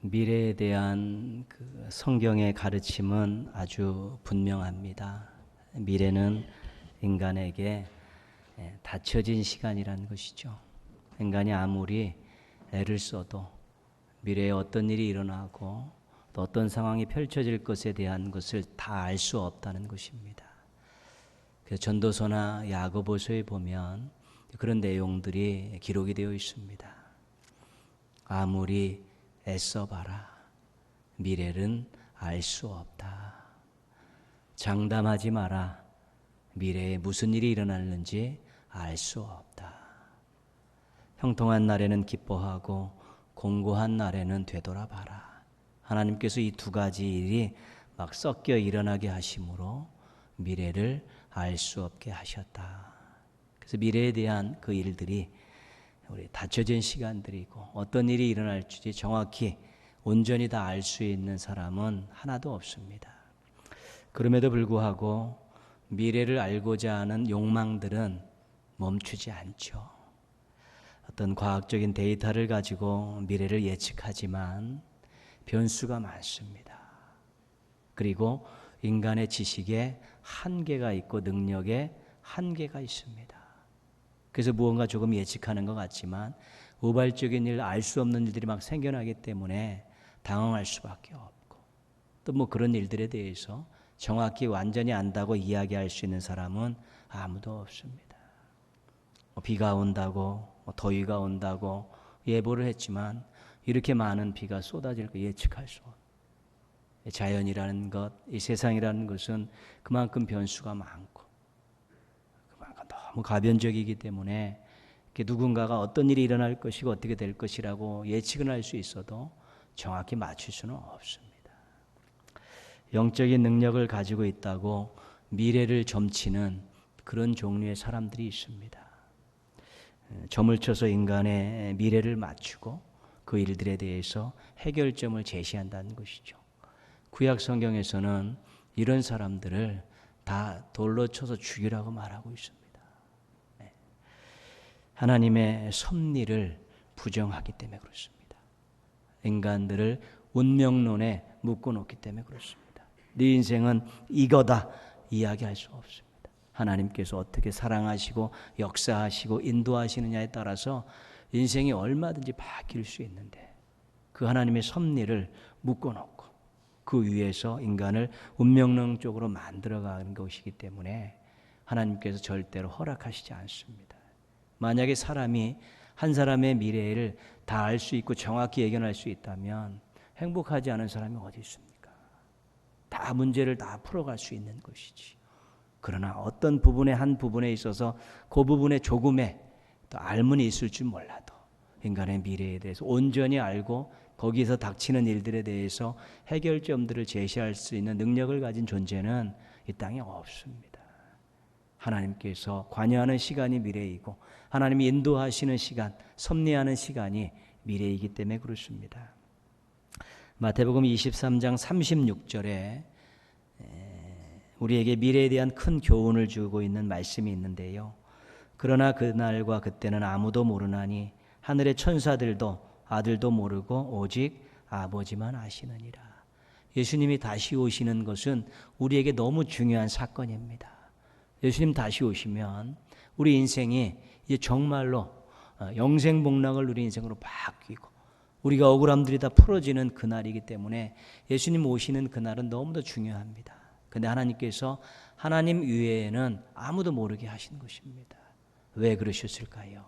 미래에 대한 그 성경의 가르침은 아주 분명합니다. 미래는 인간에게 닫혀진 시간이라는 것이죠. 인간이 아무리 애를 써도 미래에 어떤 일이 일어나고 또 어떤 상황이 펼쳐질 것에 대한 것을 다 알 수 없다는 것입니다. 그래서 전도서나 야고보서에 보면 그런 내용들이 기록이 되어 있습니다. 아무리 애써봐라. 미래는 알 수 없다. 장담하지 마라. 미래에 무슨 일이 일어날는지 알 수 없다. 형통한 날에는 기뻐하고 공고한 날에는 되돌아봐라. 하나님께서 이 두 가지 일이 막 섞여 일어나게 하심으로 미래를 알 수 없게 하셨다. 그래서 미래에 대한 그 일들이 우리 닫혀진 시간들이고 어떤 일이 일어날지 정확히 온전히 다 알 수 있는 사람은 하나도 없습니다. 그럼에도 불구하고 미래를 알고자 하는 욕망들은 멈추지 않죠. 어떤 과학적인 데이터를 가지고 미래를 예측하지만 변수가 많습니다. 그리고 인간의 지식에 한계가 있고 능력에 한계가 있습니다. 그래서 무언가 조금 예측하는 것 같지만 우발적인 일, 알 수 없는 일들이 막 생겨나기 때문에 당황할 수밖에 없고 또 뭐 그런 일들에 대해서 정확히 완전히 안다고 이야기할 수 있는 사람은 아무도 없습니다. 비가 온다고 더위가 온다고 예보를 했지만 이렇게 많은 비가 쏟아질 거 예측할 수 없어요. 자연이라는 것, 이 세상이라는 것은 그만큼 변수가 많고 그만큼 너무 가변적이기 때문에 누군가가 어떤 일이 일어날 것이고 어떻게 될 것이라고 예측은 할 수 있어도 정확히 맞출 수는 없습니다. 영적인 능력을 가지고 있다고 미래를 점치는 그런 종류의 사람들이 있습니다. 점을 쳐서 인간의 미래를 맞추고 그 일들에 대해서 해결점을 제시한다는 것이죠. 구약 성경에서는 이런 사람들을 다 돌로 쳐서 죽이라고 말하고 있습니다. 하나님의 섭리를 부정하기 때문에 그렇습니다. 인간들을 운명론에 묶어놓기 때문에 그렇습니다. 네 인생은 이거다 이야기할 수 없습니다. 하나님께서 어떻게 사랑하시고 역사하시고 인도하시느냐에 따라서 인생이 얼마든지 바뀔 수 있는데 그 하나님의 섭리를 묶어놓고 그 위에서 인간을 운명론 쪽으로 만들어가는 것이기 때문에 하나님께서 절대로 허락하시지 않습니다. 만약에 사람이 한 사람의 미래를 다 알 수 있고 정확히 예견할 수 있다면 행복하지 않은 사람이 어디 있습니까? 다 문제를 다 풀어갈 수 있는 것이지. 그러나 어떤 부분의 한 부분에 있어서 그 부분에 조금의 또 알문이 있을 줄 몰라도 인간의 미래에 대해서 온전히 알고 거기서 닥치는 일들에 대해서 해결점들을 제시할 수 있는 능력을 가진 존재는 이 땅에 없습니다. 하나님께서 관여하는 시간이 미래이고 하나님이 인도하시는 시간, 섭리하는 시간이 미래이기 때문에 그렇습니다. 마태복음 23장 36절에 우리에게 미래에 대한 큰 교훈을 주고 있는 말씀이 있는데요. 그러나 그날과 그때는 아무도 모르나니 하늘의 천사들도 아들도 모르고 오직 아버지만 아시느니라. 예수님이 다시 오시는 것은 우리에게 너무 중요한 사건입니다. 예수님 다시 오시면 우리 인생이 이제 정말로 영생복락을 누린 인생으로 바뀌고 우리가 억울함들이 다 풀어지는 그날이기 때문에 예수님 오시는 그날은 너무도 중요합니다. 그런데 하나님께서 하나님 외에는 아무도 모르게 하신 것입니다. 왜 그러셨을까요?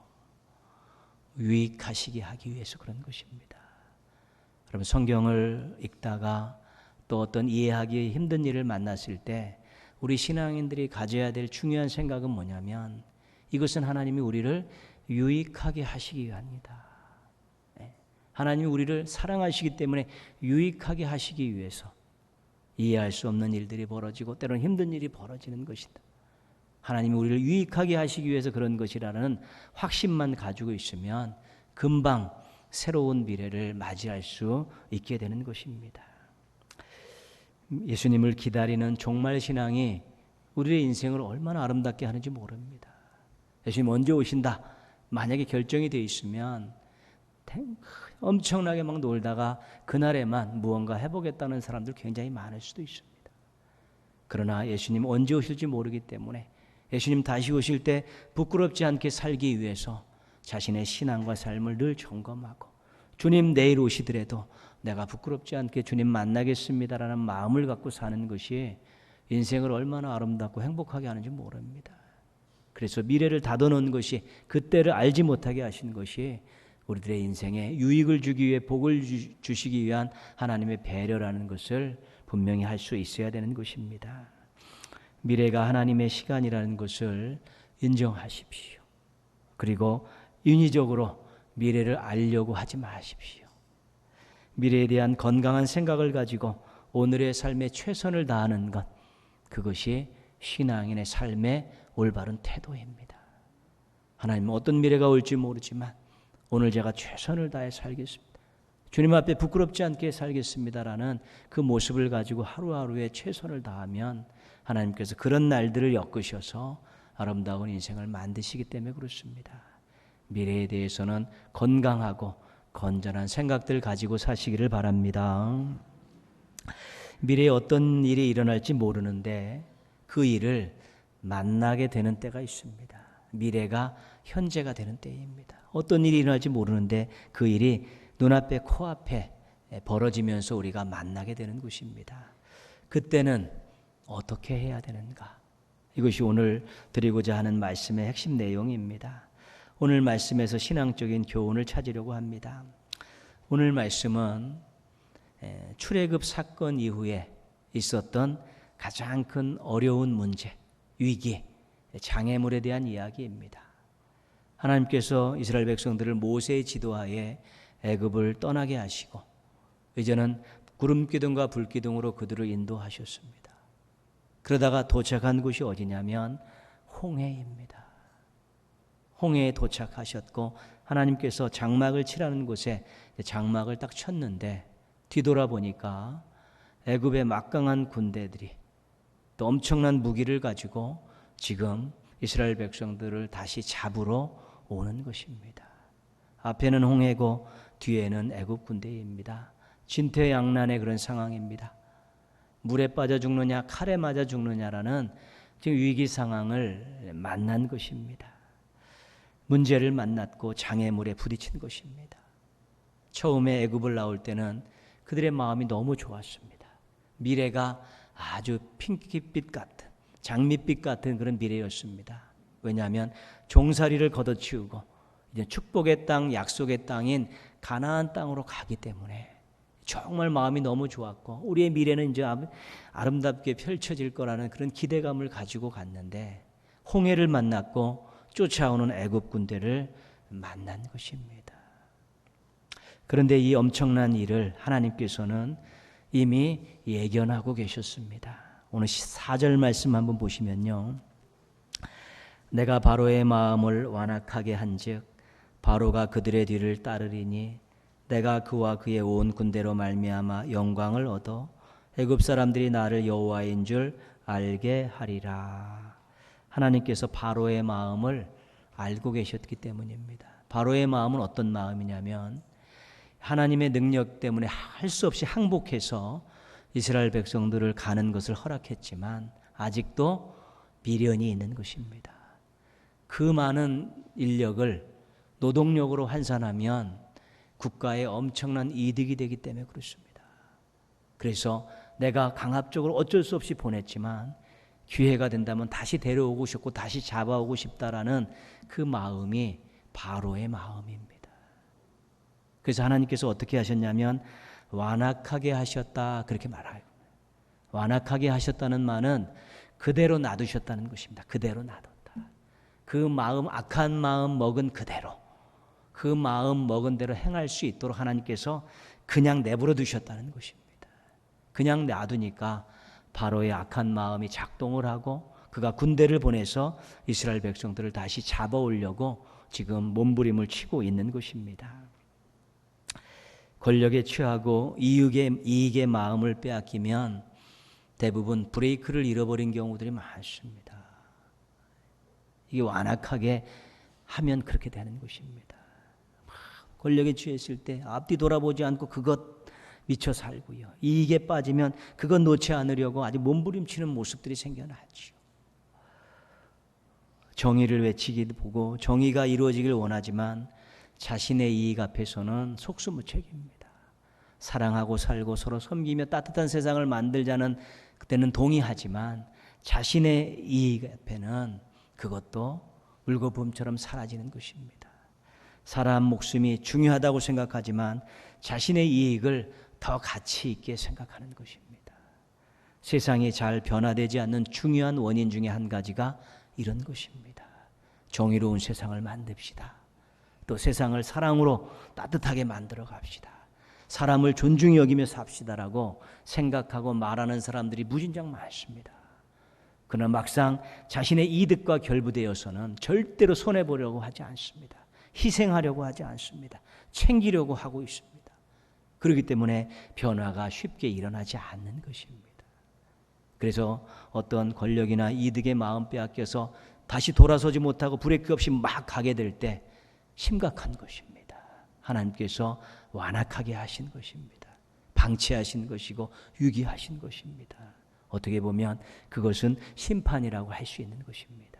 유익하시게 하기 위해서 그런 것입니다. 여러분 성경을 읽다가 또 어떤 이해하기 힘든 일을 만났을 때 우리 신앙인들이 가져야 될 중요한 생각은 뭐냐면 이것은 하나님이 우리를 유익하게 하시기 위함이다. 하나님이 우리를 사랑하시기 때문에 유익하게 하시기 위해서 이해할 수 없는 일들이 벌어지고 때로는 힘든 일이 벌어지는 것이다. 하나님이 우리를 유익하게 하시기 위해서 그런 것이라는 확신만 가지고 있으면 금방 새로운 미래를 맞이할 수 있게 되는 것입니다. 예수님을 기다리는 종말 신앙이 우리의 인생을 얼마나 아름답게 하는지 모릅니다. 예수님 언제 오신다 만약에 결정이 되어 있으면 엄청나게 막 놀다가 그날에만 무언가 해보겠다는 사람들 굉장히 많을 수도 있습니다. 그러나 예수님 언제 오실지 모르기 때문에 예수님 다시 오실 때 부끄럽지 않게 살기 위해서 자신의 신앙과 삶을 늘 점검하고 주님 내일 오시더라도 내가 부끄럽지 않게 주님 만나겠습니다라는 마음을 갖고 사는 것이 인생을 얼마나 아름답고 행복하게 하는지 모릅니다. 그래서 미래를 닫아놓은 것이, 그때를 알지 못하게 하신 것이 우리들의 인생에 유익을 주기 위해 복을 주시기 위한 하나님의 배려라는 것을 분명히 할 수 있어야 되는 것입니다. 미래가 하나님의 시간이라는 것을 인정하십시오. 그리고 인위적으로 미래를 알려고 하지 마십시오. 미래에 대한 건강한 생각을 가지고 오늘의 삶에 최선을 다하는 것, 그것이 신앙인의 삶의 올바른 태도입니다. 하나님은 어떤 미래가 올지 모르지만 오늘 제가 최선을 다해 살겠습니다. 주님 앞에 부끄럽지 않게 살겠습니다라는 그 모습을 가지고 하루하루에 최선을 다하면 하나님께서 그런 날들을 엮으셔서 아름다운 인생을 만드시기 때문에 그렇습니다. 미래에 대해서는 건강하고 건전한 생각들 가지고 사시기를 바랍니다. 미래에 어떤 일이 일어날지 모르는데 그 일을 만나게 되는 때가 있습니다. 미래가 현재가 되는 때입니다. 어떤 일이 일어날지 모르는데 그 일이 눈앞에 코앞에 벌어지면서 우리가 만나게 되는 것입니다. 그때는 어떻게 해야 되는가? 이것이 오늘 드리고자 하는 말씀의 핵심 내용입니다. 오늘 말씀에서 신앙적인 교훈을 찾으려고 합니다. 오늘 말씀은 출애굽 사건 이후에 있었던 가장 큰 어려운 문제, 위기, 장애물에 대한 이야기입니다. 하나님께서 이스라엘 백성들을 모세의 지도하에 애굽을 떠나게 하시고 이제는 구름기둥과 불기둥으로 그들을 인도하셨습니다. 그러다가 도착한 곳이 어디냐면 홍해입니다. 홍해에 도착하셨고 하나님께서 장막을 칠하는 곳에 장막을 딱 쳤는데 뒤돌아보니까 애굽의 막강한 군대들이 또 엄청난 무기를 가지고 지금 이스라엘 백성들을 다시 잡으러 오는 것입니다. 앞에는 홍해고 뒤에는 애굽 군대입니다. 진퇴양난의 그런 상황입니다. 물에 빠져 죽느냐 칼에 맞아 죽느냐라는 지금 위기 상황을 만난 것입니다. 문제를 만났고 장애물에 부딪힌 것입니다. 처음에 애굽을 나올 때는 그들의 마음이 너무 좋았습니다. 미래가 아주 핑크빛 같은 장밋빛 같은 그런 미래였습니다. 왜냐하면 종살이를 걷어치우고 이제 축복의 땅, 약속의 땅인 가나안 땅으로 가기 때문에 정말 마음이 너무 좋았고 우리의 미래는 이제 아름답게 펼쳐질 거라는 그런 기대감을 가지고 갔는데 홍해를 만났고 쫓아오는 애굽 군대를 만난 것입니다. 그런데 이 엄청난 일을 하나님께서는 이미 예견하고 계셨습니다. 오늘 4절 말씀 한번 보시면요. 내가 바로의 마음을 완악하게 한즉 바로가 그들의 뒤를 따르리니 내가 그와 그의 온 군대로 말미암아 영광을 얻어 애굽 사람들이 나를 여호와인 줄 알게 하리라. 하나님께서 바로의 마음을 알고 계셨기 때문입니다. 바로의 마음은 어떤 마음이냐면 하나님의 능력 때문에 할 수 없이 항복해서 이스라엘 백성들을 가는 것을 허락했지만 아직도 미련이 있는 것입니다. 그 많은 인력을 노동력으로 환산하면 국가에 엄청난 이득이 되기 때문에 그렇습니다. 그래서 내가 강압적으로 어쩔 수 없이 보냈지만 기회가 된다면 다시 데려오고 싶고 다시 잡아오고 싶다라는 그 마음이 바로의 마음입니다. 그래서 하나님께서 어떻게 하셨냐면 완악하게 하셨다 그렇게 말해요. 완악하게 하셨다는 말은 그대로 놔두셨다는 것입니다. 그대로 놔뒀다. 그 마음, 악한 마음 먹은 그대로, 그 마음 먹은 대로 행할 수 있도록 하나님께서 그냥 내버려 두셨다는 것입니다. 그냥 놔두니까 바로의 악한 마음이 작동을 하고 그가 군대를 보내서 이스라엘 백성들을 다시 잡아오려고 지금 몸부림을 치고 있는 것입니다. 권력에 취하고 이익의 마음을 빼앗기면 대부분 브레이크를 잃어버린 경우들이 많습니다. 이게 완악하게 하면 그렇게 되는 것입니다. 권력에 취했을 때 앞뒤 돌아보지 않고 그것 미쳐 살고요. 이익에 빠지면 그것 놓지 않으려고 아주 몸부림치는 모습들이 생겨나지요. 정의를 외치기도 보고 정의가 이루어지길 원하지만 자신의 이익 앞에서는 속수무책입니다. 사랑하고 살고 서로 섬기며 따뜻한 세상을 만들자는 그때는 동의하지만 자신의 이익 앞에는 그것도 물거품처럼 사라지는 것입니다. 사람 목숨이 중요하다고 생각하지만 자신의 이익을 더 가치 있게 생각하는 것입니다. 세상이 잘 변화되지 않는 중요한 원인 중에 한 가지가 이런 것입니다. 정의로운 세상을 만듭시다. 또 세상을 사랑으로 따뜻하게 만들어 갑시다. 사람을 존중히 여기며 삽시다라고 생각하고 말하는 사람들이 무진장 많습니다. 그러나 막상 자신의 이득과 결부되어서는 절대로 손해보려고 하지 않습니다. 희생하려고 하지 않습니다. 챙기려고 하고 있습니다. 그렇기 때문에 변화가 쉽게 일어나지 않는 것입니다. 그래서 어떤 권력이나 이득의 마음 빼앗겨서 다시 돌아서지 못하고 브레이크 없이 막 가게 될 때 심각한 것입니다. 하나님께서 완악하게 하신 것입니다. 방치하신 것이고 유기하신 것입니다. 어떻게 보면 그것은 심판이라고 할 수 있는 것입니다.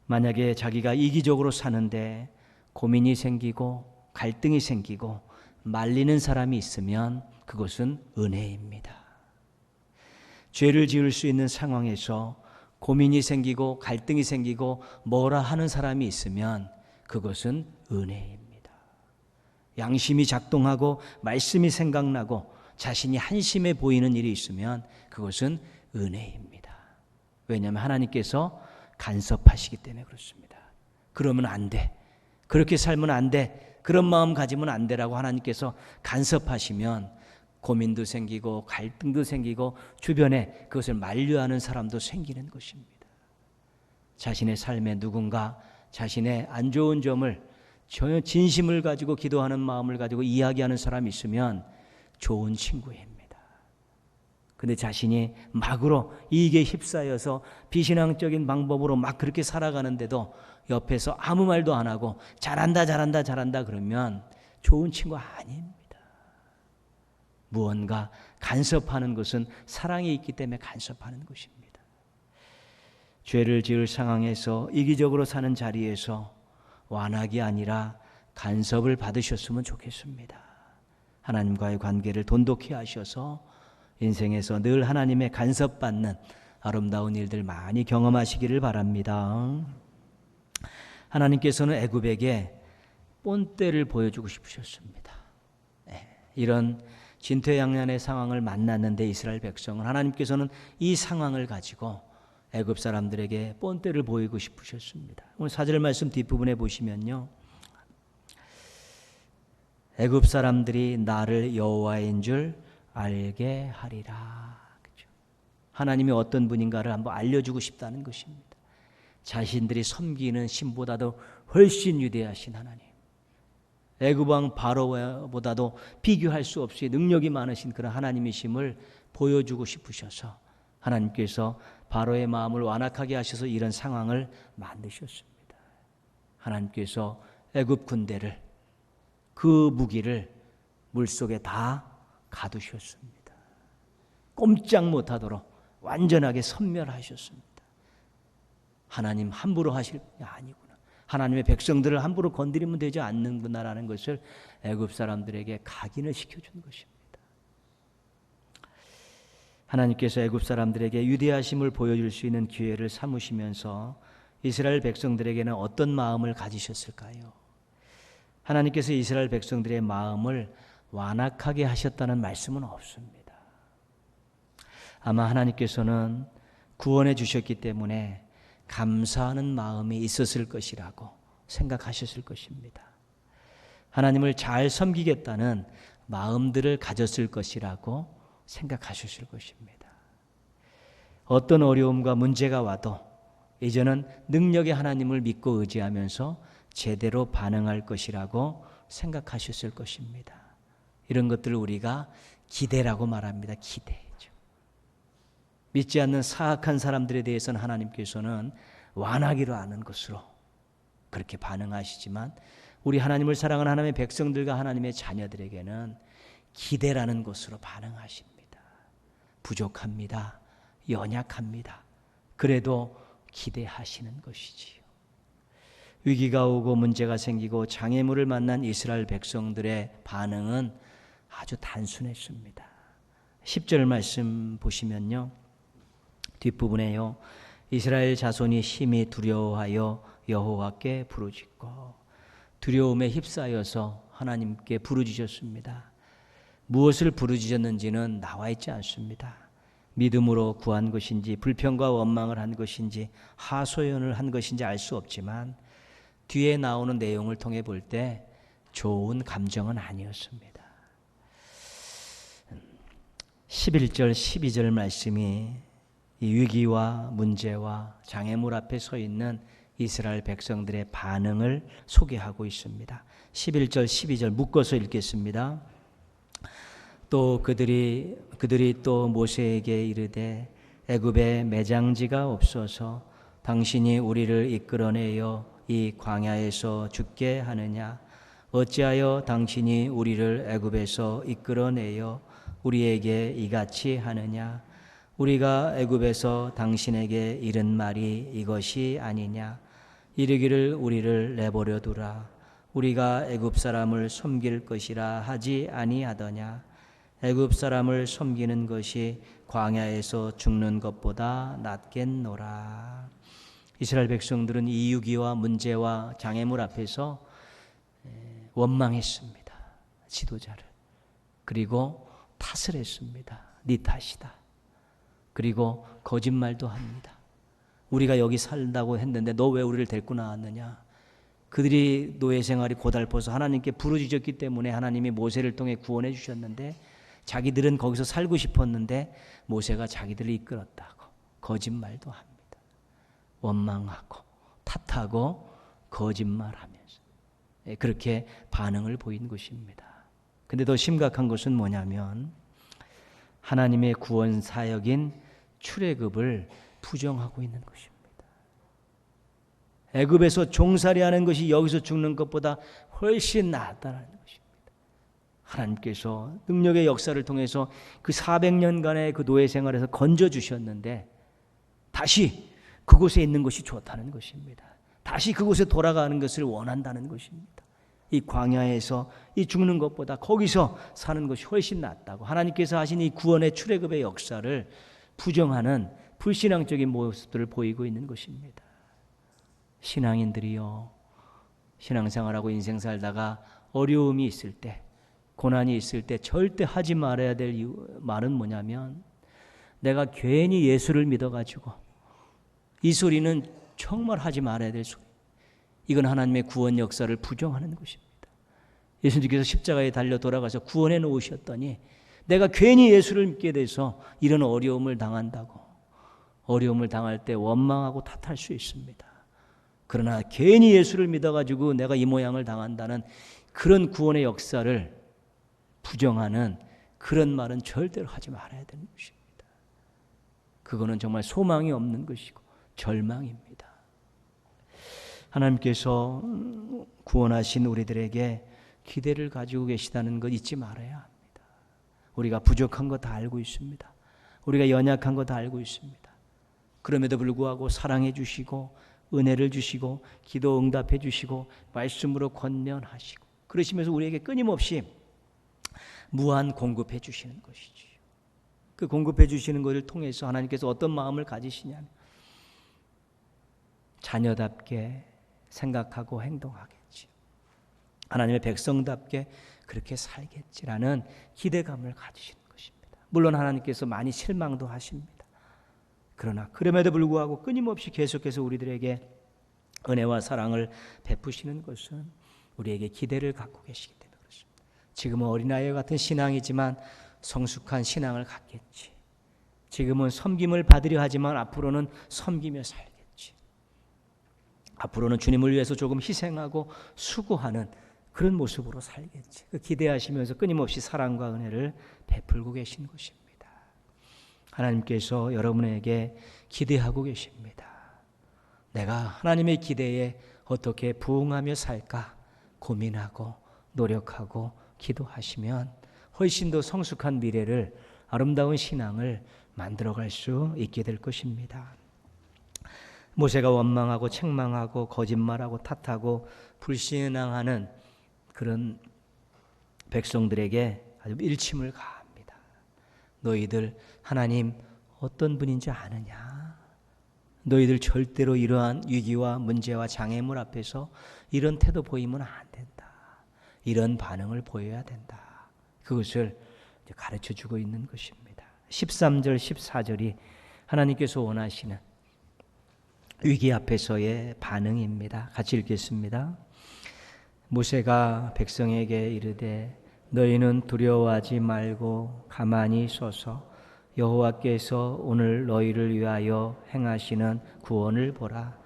만약에 자기가 이기적으로 사는데 고민이 생기고 갈등이 생기고 말리는 사람이 있으면 그것은 은혜입니다. 죄를 지을 수 있는 상황에서 고민이 생기고 갈등이 생기고 뭐라 하는 사람이 있으면 그것은 은혜입니다. 양심이 작동하고 말씀이 생각나고 자신이 한심해 보이는 일이 있으면 그것은 은혜입니다. 왜냐하면 하나님께서 간섭하시기 때문에 그렇습니다. 그러면 안 돼. 그렇게 살면 안 돼. 그런 마음 가지면 안 되라고 하나님께서 간섭하시면 고민도 생기고 갈등도 생기고 주변에 그것을 만류하는 사람도 생기는 것입니다. 자신의 삶에 누군가 자신의 안 좋은 점을 전혀 진심을 가지고 기도하는 마음을 가지고 이야기하는 사람이 있으면 좋은 친구입니다. 근데 자신이 막으로 이익에 휩싸여서 비신앙적인 방법으로 막 그렇게 살아가는데도 옆에서 아무 말도 안 하고 잘한다 잘한다 잘한다 그러면 좋은 친구 아닙니다. 무언가 간섭하는 것은 사랑이 있기 때문에 간섭하는 것입니다. 죄를 지을 상황에서 이기적으로 사는 자리에서 완악이 아니라 간섭을 받으셨으면 좋겠습니다. 하나님과의 관계를 돈독히 하셔서 인생에서 늘 하나님의 간섭받는 아름다운 일들 많이 경험하시기를 바랍니다. 하나님께서는 애굽에게 본때를 보여주고 싶으셨습니다. 이런 진퇴양난의 상황을 만났는데 이스라엘 백성은 하나님께서는 이 상황을 가지고 애굽 사람들에게 본때를 보이고 싶으셨습니다. 오늘 4절 말씀 뒷부분에 보시면요. 애굽 사람들이 나를 여호와인 줄 알게 하리라. 그렇죠? 하나님이 어떤 분인가를 한번 알려주고 싶다는 것입니다. 자신들이 섬기는 신보다도 훨씬 위대하신 하나님, 애굽 왕 바로보다도 비교할 수 없이 능력이 많으신 그런 하나님이심을 보여주고 싶으셔서 하나님께서 바로의 마음을 완악하게 하셔서 이런 상황을 만드셨습니다. 하나님께서 애굽 군대를 그 무기를 물속에 다 가두셨습니다. 꼼짝 못하도록 완전하게 섬멸하셨습니다. 하나님 함부로 하실 분이 아니구나. 하나님의 백성들을 함부로 건드리면 되지 않는구나라는 것을 애굽 사람들에게 각인을 시켜준 것입니다. 하나님께서 애굽 사람들에게 위대하심을 보여줄 수 있는 기회를 삼으시면서 이스라엘 백성들에게는 어떤 마음을 가지셨을까요? 하나님께서 이스라엘 백성들의 마음을 완악하게 하셨다는 말씀은 없습니다. 아마 하나님께서는 구원해 주셨기 때문에 감사하는 마음이 있었을 것이라고 생각하셨을 것입니다. 하나님을 잘 섬기겠다는 마음들을 가졌을 것이라고 생각하셨을 것입니다. 어떤 어려움과 문제가 와도 이제는 능력의 하나님을 믿고 의지하면서 제대로 반응할 것이라고 생각하셨을 것입니다. 이런 것들을 우리가 기대라고 말합니다. 기대죠. 믿지 않는 사악한 사람들에 대해서는 하나님께서는 완하기로 아는 것으로 그렇게 반응하시지만 우리 하나님을 사랑하는 하나님의 백성들과 하나님의 자녀들에게는 기대라는 것으로 반응하십니다. 부족합니다. 연약합니다. 그래도 기대하시는 것이지요. 위기가 오고 문제가 생기고 장애물을 만난 이스라엘 백성들의 반응은 아주 단순했습니다. 10절 말씀 보시면요, 뒷부분에요, 이스라엘 자손이 심히 두려워하여 여호와께 부르짖고, 두려움에 휩싸여서 하나님께 부르짖었습니다. 무엇을 부르짖었는지는 나와 있지 않습니다. 믿음으로 구한 것인지 불평과 원망을 한 것인지 하소연을 한 것인지 알 수 없지만 뒤에 나오는 내용을 통해 볼 때 좋은 감정은 아니었습니다. 11절 12절 말씀이 이 위기와 문제와 장애물 앞에 서 있는 이스라엘 백성들의 반응을 소개하고 있습니다. 11절 12절 묶어서 읽겠습니다. 또 그들이 또 모세에게 이르되 애굽에 매장지가 없어서 당신이 우리를 이끌어내어 이 광야에서 죽게 하느냐? 어찌하여 당신이 우리를 애굽에서 이끌어내어 우리에게 이같이 하느냐? 우리가 애굽에서 당신에게 이른 말이 이것이 아니냐? 이르기를 우리를 내버려 두라. 우리가 애굽 사람을 섬길 것이라 하지 아니하더냐? 애굽 사람을 섬기는 것이 광야에서 죽는 것보다 낫겠노라. 이스라엘 백성들은 이 위기와 문제와 장애물 앞에서 원망했습니다. 지도자를. 그리고 탓을 했습니다. 네 탓이다. 그리고 거짓말도 합니다. 우리가 여기 살다고 했는데 너 왜 우리를 데리고 나왔느냐? 그들이 노예 생활이 고달퍼서 하나님께 부르짖었기 때문에 하나님이 모세를 통해 구원해 주셨는데 자기들은 거기서 살고 싶었는데 모세가 자기들을 이끌었다고 거짓말도 합니다. 원망하고 탓하고 거짓말하면서 그렇게 반응을 보인 것입니다. 근데 더 심각한 것은 뭐냐면 하나님의 구원 사역인 출애굽을 부정하고 있는 것입니다. 애굽에서 종살이하는 것이 여기서 죽는 것보다 훨씬 낫다는 것입니다. 하나님께서 능력의 역사를 통해서 그 400년간의 그 노예 생활에서 건져주셨는데 다시 그곳에 있는 것이 좋다는 것입니다. 다시 그곳에 돌아가는 것을 원한다는 것입니다. 이 광야에서 이 죽는 것보다 거기서 사는 것이 훨씬 낫다고 하나님께서 하신 이 구원의 출애굽의 역사를 부정하는 불신앙적인 모습들을 보이고 있는 것입니다. 신앙인들이요, 신앙생활하고 인생 살다가 어려움이 있을 때, 고난이 있을 때 절대 하지 말아야 될 말은 뭐냐면 내가 괜히 예수를 믿어가지고 이 소리는 정말 하지 말아야 될 소리. 이건 하나님의 구원 역사를 부정하는 것입니다. 예수님께서 십자가에 달려 돌아가서 구원해 놓으셨더니 내가 괜히 예수를 믿게 돼서 이런 어려움을 당한다고. 어려움을 당할 때 원망하고 탓할 수 있습니다. 그러나 괜히 예수를 믿어가지고 내가 이 모양을 당한다는 그런 구원의 역사를 부정하는 그런 말은 절대로 하지 말아야 되는 것입니다. 그거는 정말 소망이 없는 것이고 절망입니다. 하나님께서 구원하신 우리들에게 기대를 가지고 계시다는 것 잊지 말아야 합니다. 우리가 부족한 거 다 알고 있습니다. 우리가 연약한 거 다 알고 있습니다. 그럼에도 불구하고 사랑해 주시고 은혜를 주시고 기도 응답해 주시고 말씀으로 권면하시고 그러시면서 우리에게 끊임없이 무한 공급해 주시는 것이지요. 그 공급해 주시는 것을 통해서 하나님께서 어떤 마음을 가지시냐면 자녀답게 생각하고 행동하겠지. 하나님의 백성답게 그렇게 살겠지라는 기대감을 가지시는 것입니다. 물론 하나님께서 많이 실망도 하십니다. 그러나 그럼에도 불구하고 끊임없이 계속해서 우리들에게 은혜와 사랑을 베푸시는 것은 우리에게 기대를 갖고 계시기 때문에 그렇습니다. 지금은 어린아이와 같은 신앙이지만 성숙한 신앙을 갖겠지. 지금은 섬김을 받으려 하지만 앞으로는 섬기며 살겠지. 앞으로는 주님을 위해서 조금 희생하고 수고하는 그런 모습으로 살겠지. 그 기대하시면서 끊임없이 사랑과 은혜를 베풀고 계신 것입니다. 하나님께서 여러분에게 기대하고 계십니다. 내가 하나님의 기대에 어떻게 부응하며 살까 고민하고 노력하고 기도하시면 훨씬 더 성숙한 미래를, 아름다운 신앙을 만들어갈 수 있게 될 것입니다. 모세가 원망하고 책망하고 거짓말하고 탓하고 불신앙하는 그런 백성들에게 아주 일침을 가합니다. 너희들 하나님 어떤 분인지 아느냐? 너희들 절대로 이러한 위기와 문제와 장애물 앞에서 이런 태도 보이면 안 된다. 이런 반응을 보여야 된다. 그것을 가르쳐주고 있는 것입니다. 13절 14절이 하나님께서 원하시는 위기 앞에서의 반응입니다. 같이 읽겠습니다. 모세가 백성에게 이르되 너희는 두려워하지 말고 가만히 서서 여호와께서 오늘 너희를 위하여 행하시는 구원을 보라.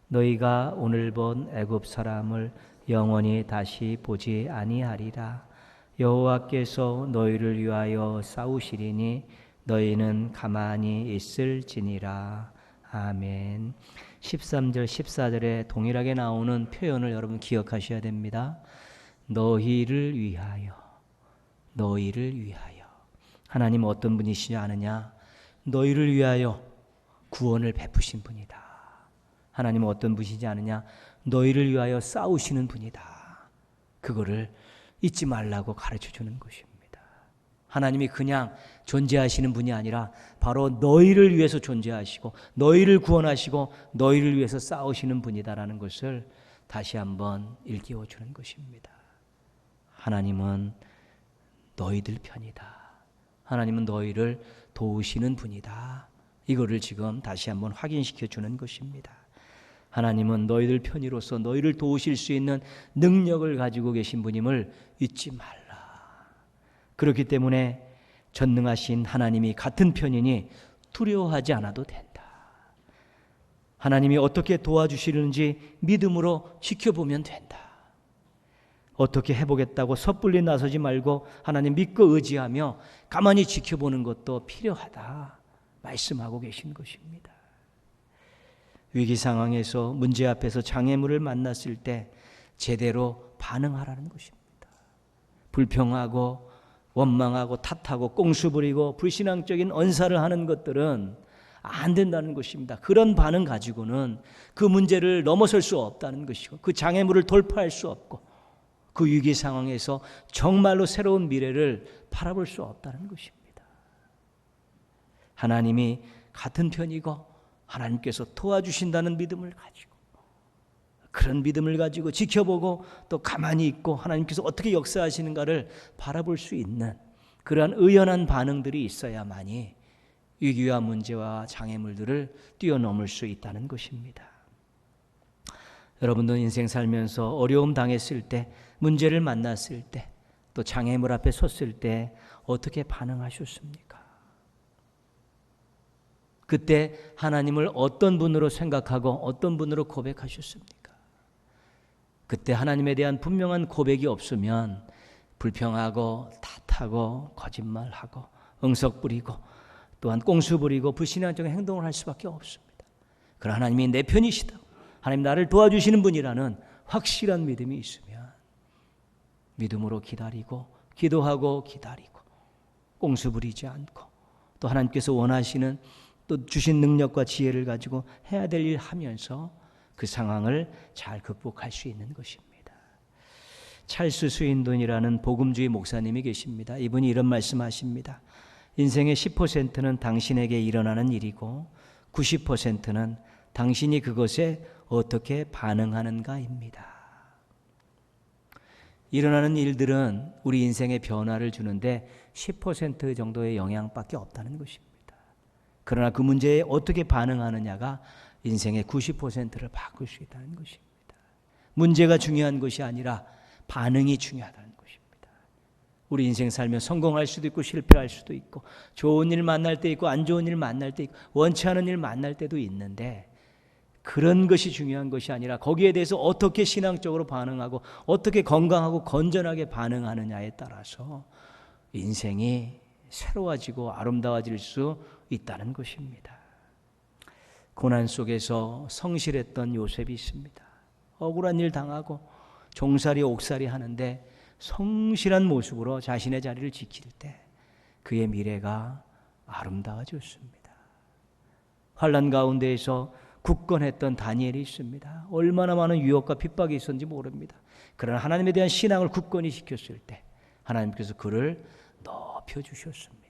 너희가 오늘 본 애굽 사람을 영원히 다시 보지 아니하리라. 여호와께서 너희를 위하여 싸우시리니 너희는 가만히 있을지니라. 아멘. 13절 14절에 동일하게 나오는 표현을 여러분 기억하셔야 됩니다. 너희를 위하여, 너희를 위하여. 하나님 어떤 분이시지 않으냐? 너희를 위하여 구원을 베푸신 분이다. 하나님은 어떤 분이시지 않으냐? 너희를 위하여 싸우시는 분이다. 그거를 잊지 말라고 가르쳐주는 것입니다. 하나님이 그냥 존재하시는 분이 아니라 바로 너희를 위해서 존재하시고 너희를 구원하시고 너희를 위해서 싸우시는 분이다라는 것을 다시 한번 일깨워주는 것입니다. 하나님은 너희들 편이다. 하나님은 너희를 도우시는 분이다. 이거를 지금 다시 한번 확인시켜 주는 것입니다. 하나님은 너희들 편이로서 너희를 도우실 수 있는 능력을 가지고 계신 분임을 잊지 말라. 그렇기 때문에 전능하신 하나님이 같은 편이니 두려워하지 않아도 된다. 하나님이 어떻게 도와주시는지 믿음으로 지켜보면 된다. 어떻게 해보겠다고 섣불리 나서지 말고 하나님 믿고 의지하며 가만히 지켜보는 것도 필요하다 말씀하고 계신 것입니다. 위기 상황에서 문제 앞에서 장애물을 만났을 때 제대로 반응하라는 것입니다. 불평하고 원망하고 탓하고 꽁수 부리고 불신앙적인 언사를 하는 것들은 안 된다는 것입니다. 그런 반응 가지고는 그 문제를 넘어설 수 없다는 것이고 그 장애물을 돌파할 수 없고 그 위기 상황에서 정말로 새로운 미래를 바라볼 수 없다는 것입니다. 하나님이 같은 편이고 하나님께서 도와주신다는 믿음을 가지고 그런 믿음을 가지고 지켜보고 또 가만히 있고 하나님께서 어떻게 역사하시는가를 바라볼 수 있는 그러한 의연한 반응들이 있어야만이 위기와 문제와 장애물들을 뛰어넘을 수 있다는 것입니다. 여러분도 인생 살면서 어려움 당했을 때, 문제를 만났을 때, 또 장애물 앞에 섰을 때 어떻게 반응하셨습니까? 그때 하나님을 어떤 분으로 생각하고 어떤 분으로 고백하셨습니까? 그때 하나님에 대한 분명한 고백이 없으면 불평하고 탓하고 거짓말하고 응석 부리고 또한 꽁수 부리고 불신앙적인 행동을 할 수밖에 없습니다. 그러나 하나님이 내 편이시다. 하나님 나를 도와주시는 분이라는 확실한 믿음이 있으면 믿음으로 기다리고 기도하고 기다리고 꽁수 부리지 않고 또 하나님께서 원하시는 또 주신 능력과 지혜를 가지고 해야 될 일 하면서 그 상황을 잘 극복할 수 있는 것입니다. 찰스 스윈돈이라는 복음주의 목사님이 계십니다. 이분이 이런 말씀하십니다. 인생의 10%는 당신에게 일어나는 일이고 90%는 당신이 그것에 어떻게 반응하는가입니다. 일어나는 일들은 우리 인생에 변화를 주는데 10% 정도의 영향밖에 없다는 것입니다. 그러나 그 문제에 어떻게 반응하느냐가 인생의 90%를 바꿀 수 있다는 것입니다. 문제가 중요한 것이 아니라 반응이 중요하다는 것입니다. 우리 인생 살면 성공할 수도 있고 실패할 수도 있고 좋은 일 만날 때 있고 안 좋은 일 만날 때 있고 원치 않은 일 만날 때도 있는데 그런 것이 중요한 것이 아니라 거기에 대해서 어떻게 신앙적으로 반응하고 어떻게 건강하고 건전하게 반응하느냐에 따라서 인생이 새로워지고 아름다워질 수 있다는 것입니다. 고난 속에서 성실했던 요셉이 있습니다. 억울한 일 당하고 종살이 옥살이 하는데 성실한 모습으로 자신의 자리를 지킬 때 그의 미래가 아름다워졌습니다. 환난 가운데에서 굳건했던 다니엘이 있습니다. 얼마나 많은 유혹과 핍박이 있었는지 모릅니다. 그러나 하나님에 대한 신앙을 굳건히 지켰을 때 하나님께서 그를 높여주셨습니다.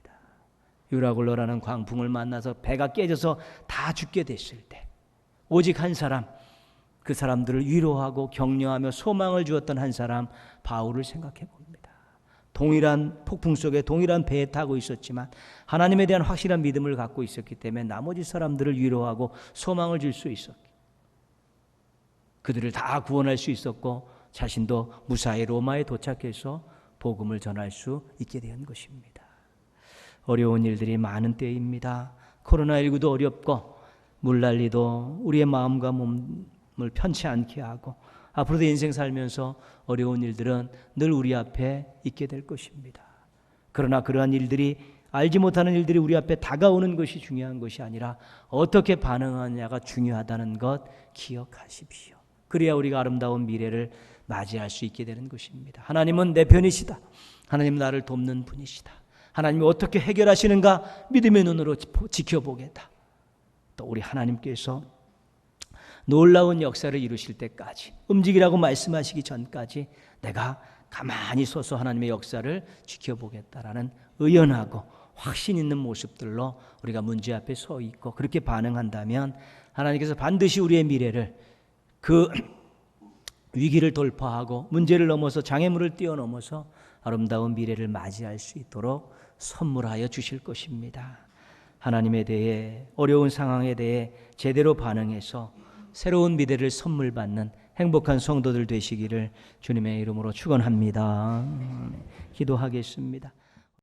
유라굴로라는 광풍을 만나서 배가 깨져서 다 죽게 됐을 때 오직 한 사람, 그 사람들을 위로하고 격려하며 소망을 주었던 한 사람, 바울을 생각해 봅니다. 동일한 폭풍 속에 동일한 배에 타고 있었지만 하나님에 대한 확실한 믿음을 갖고 있었기 때문에 나머지 사람들을 위로하고 소망을 줄 수 있었고 그들을 다 구원할 수 있었고 자신도 무사히 로마에 도착해서 복음을 전할 수 있게 된 것입니다. 어려운 일들이 많은 때입니다. 코로나19도 어렵고 물난리도 우리의 마음과 몸을 편치 않게 하고 앞으로도 인생 살면서 어려운 일들은 늘 우리 앞에 있게 될 것입니다. 그러나 그러한 일들이 알지 못하는 일들이 우리 앞에 다가오는 것이 중요한 것이 아니라 어떻게 반응하느냐가 중요하다는 것 기억하십시오. 그래야 우리가 아름다운 미래를 맞이할 수 있게 되는 것입니다. 하나님은 내 편이시다. 하나님 나를 돕는 분이시다. 하나님이 어떻게 해결하시는가 믿음의 눈으로 지켜보겠다. 또 우리 하나님께서 놀라운 역사를 이루실 때까지 움직이라고 말씀하시기 전까지 내가 가만히 서서 하나님의 역사를 지켜보겠다라는 의연하고 확신 있는 모습들로 우리가 문제 앞에 서 있고 그렇게 반응한다면 하나님께서 반드시 우리의 미래를 그 위기를 돌파하고 문제를 넘어서 장애물을 뛰어넘어서 아름다운 미래를 맞이할 수 있도록 선물하여 주실 것입니다. 하나님에 대해 어려운 상황에 대해 제대로 반응해서 새로운 미래를 선물 받는 행복한 성도들 되시기를 주님의 이름으로 축원합니다. 기도하겠습니다.